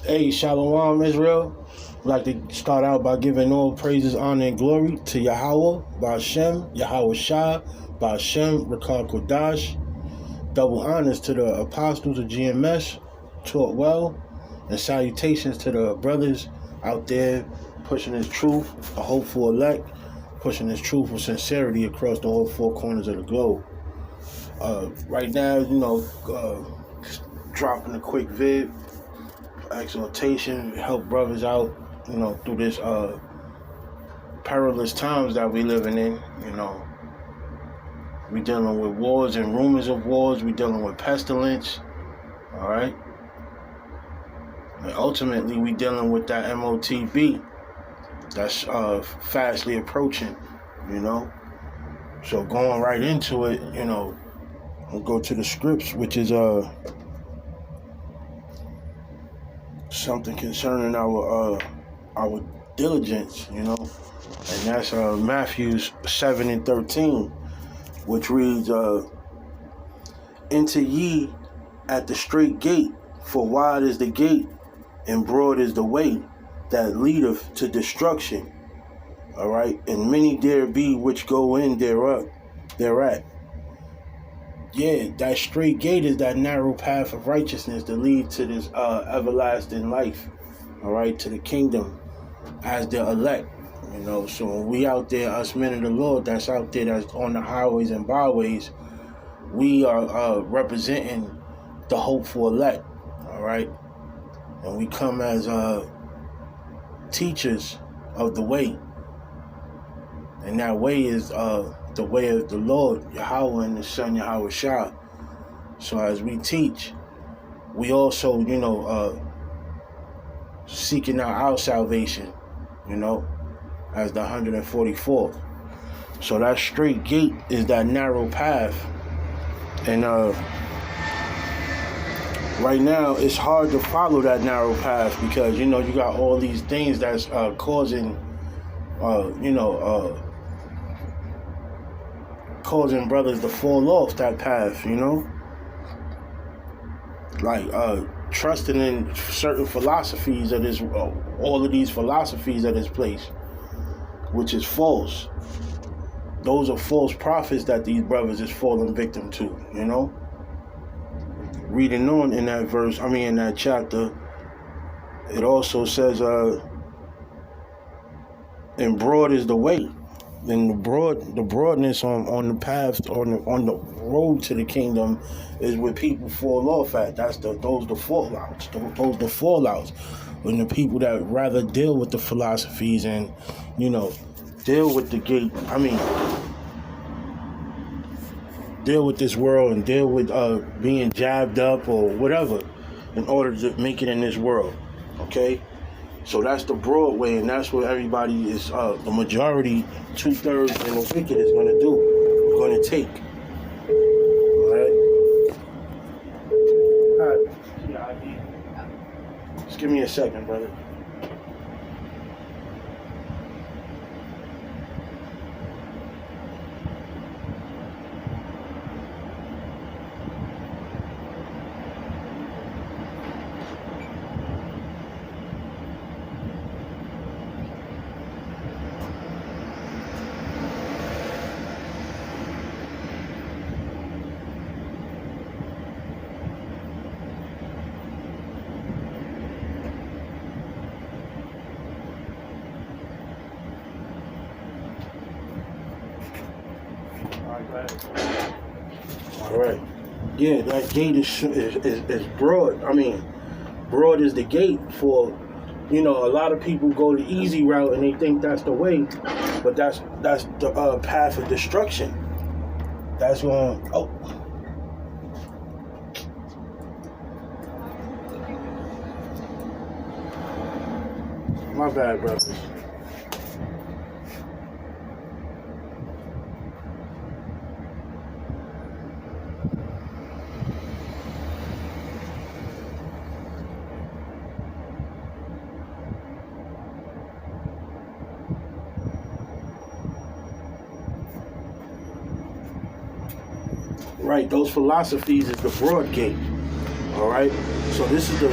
Hey, Shalom, Israel. I'd like to start out by giving all praises, honor, and glory to Yahweh, Ba'Shem, Yahweh Shah, Ba'Shem, Rakal Kodash. Double honors to the apostles of GMS, taught well, and salutations to the brothers out there pushing this truth, a hopeful elect, pushing this truth with sincerity across the whole four corners of the globe. Right now, dropping a quick vid, exhortation, help brothers out, through this perilous times that we living in. We dealing with wars and rumors of wars. We dealing with pestilence. All right. And ultimately, we dealing with that MOTB that's fastly approaching. So going right into it, we'll go to the scripts, which is something concerning our diligence, and that's Mathew 7:13, which reads, "Enter ye at the strait gate, for wide is the gate, and broad is the way that leadeth to destruction. All right, and many there be which go in thereat." Yeah, that straight gate is that narrow path of righteousness that leads to this everlasting life, all right, to the kingdom as the elect, So when we out there, us men of the Lord that's out there, that's on the highways and byways, we are representing the hopeful elect, all right? And we come as teachers of the way. And that way is the way of the Lord, Yahweh, and the Son, Yahweh Shah. So as we teach, we also, seeking out our salvation, as the 144th. So that straight gate is that narrow path. And right now, it's hard to follow that narrow path because, you got all these things that's causing brothers to fall off that path, like trusting in certain philosophies of this, all of these philosophies of this place, which is false. Those are false prophets that these brothers is falling victim to, Reading on in that verse, in that chapter, it also says, and broad is the way. And the broadness on the path, on the road to the kingdom, is where people fall off at. Those the fallouts. Those the fallouts. When the people that rather deal with the philosophies and, deal with the gate. Deal with this world and deal with being jabbed up or whatever in order to make it in this world. Okay? So that's the broad way, and that's what everybody is, the majority, 2/3 and the wicked is going to do. We're going to take. All right. Just give me a second, brother. All right. Yeah, that gate is broad. Broad is the gate for, a lot of people go the easy route and they think that's the way, but that's the path of destruction. That's when, my bad, brothers. Right, those philosophies is the broad gate. All right. So this is the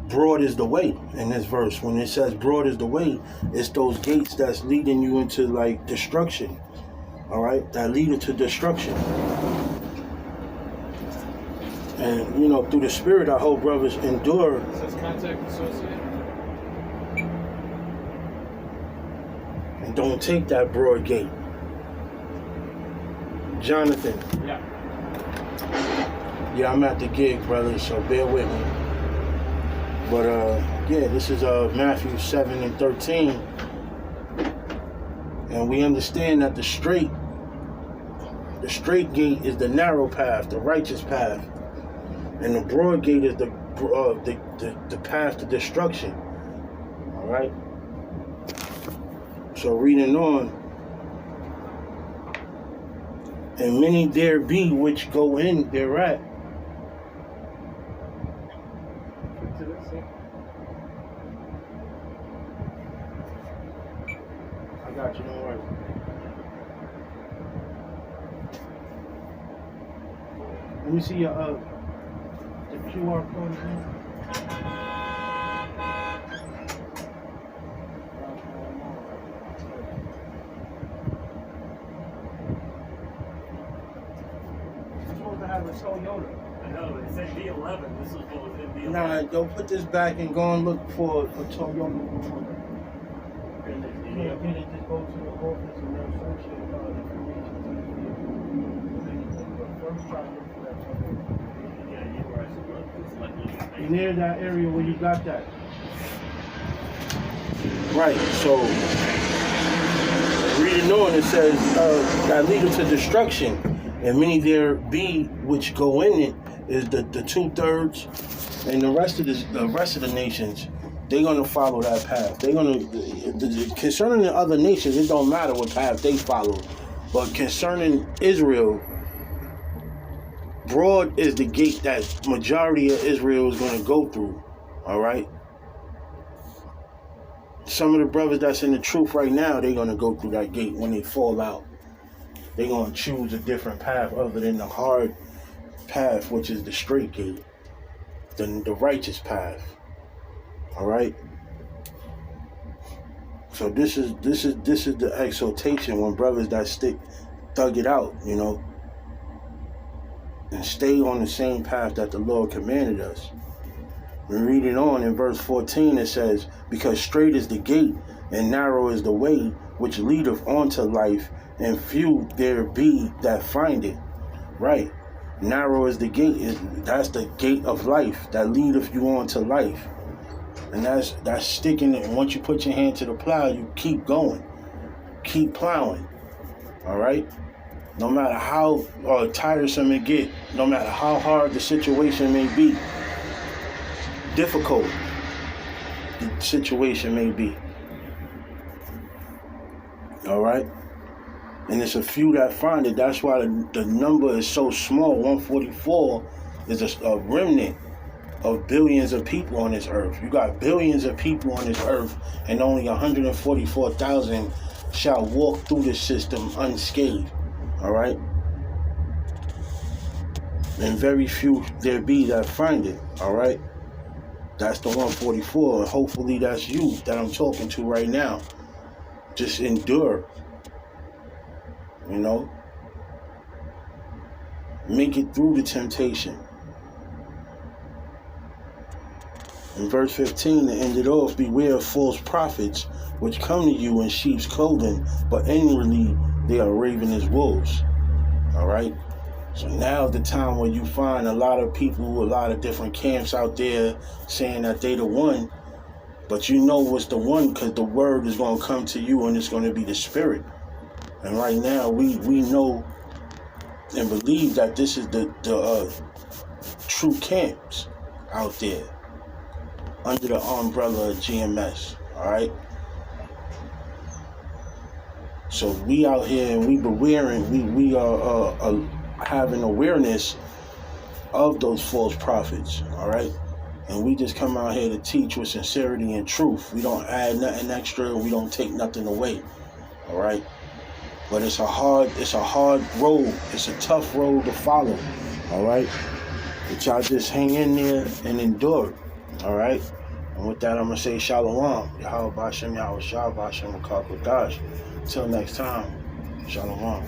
broad is the way in this verse. When it says broad is the way, it's those gates that's leading you into like destruction. All right, that lead to destruction. And you know, through the Spirit, I hope brothers endure. Says contact associated. And don't take that broad gate. Jonathan. Yeah. Yeah, I'm at the gig, brother, so bear with me. But yeah, this is Mathew 7:13. And we understand that the straight gate is the narrow path, the righteous path. And the broad gate is the path to destruction. All right? So reading on. And many there be which go in thereat. I got you, don't worry. Let me see your the QR code again. You're supposed to have a Toyota. I know, it said B11. This is what was in B11. Nah, go put this back and go and look for Toyota. And then just go to the office and they'll search your information to the vehicle. But first try to look for that Toyota. Yeah, you were right. You near that area where you got that. Right, so reading on, it says that leadeth to destruction, and many there be which go in it, is the 2/3, and the rest of the nations, they're gonna follow that path. They're gonna concerning the other nations, it don't matter what path they follow, but concerning Israel, broad is the gate that majority of Israel is going to go through. All right. Some of the brothers that's in the truth right now, they're going to go through that gate when they fall out. They're going to choose a different path other than the hard path, which is the straight gate, the righteous path. All right. So this is the exhortation when brothers that thug it out, you know, and stay on the same path that the Lord commanded us. We read it on in verse 14, it says, because straight is the gate and narrow is the way which leadeth unto life, and few there be that find it. Right. Narrow is the gate, that's the gate of life that leadeth you on to life. And that's sticking it. And once you put your hand to the plow, you keep going. Keep plowing. All right? No matter how tiresome it get, no matter how hard the situation may be, difficult the situation may be. All right? And it's a few that find it. That's why the number is so small. 144 is a remnant of billions of people on this earth. You got billions of people on this earth, and only 144,000 shall walk through this system unscathed. All right? And very few there be that find it. All right? That's the 144. And hopefully that's you that I'm talking to right now. Just endure. You know? Make it through the temptation. In verse 15, to end it off, beware of false prophets, which come to you in sheep's clothing, but inwardly they are ravenous wolves. All right? So now is the time where you find a lot of people, a lot of different camps out there saying that they the one, but you know what's the one because the word is going to come to you and it's going to be the Spirit. And right now we know and believe that this is the true camps out there under the umbrella of GMS. All right? So we out here and we bewaring, we are having awareness of those false prophets, all right? And we just come out here to teach with sincerity and truth. We don't add nothing extra, we don't take nothing away, all right? But it's a hard road, it's a tough road to follow, all right? But y'all just hang in there and endure it. Alright? And with that, I'm going to say Shalom. Yahweh Bashem, Yahweh Shah Bashem, Till next time, Shalom.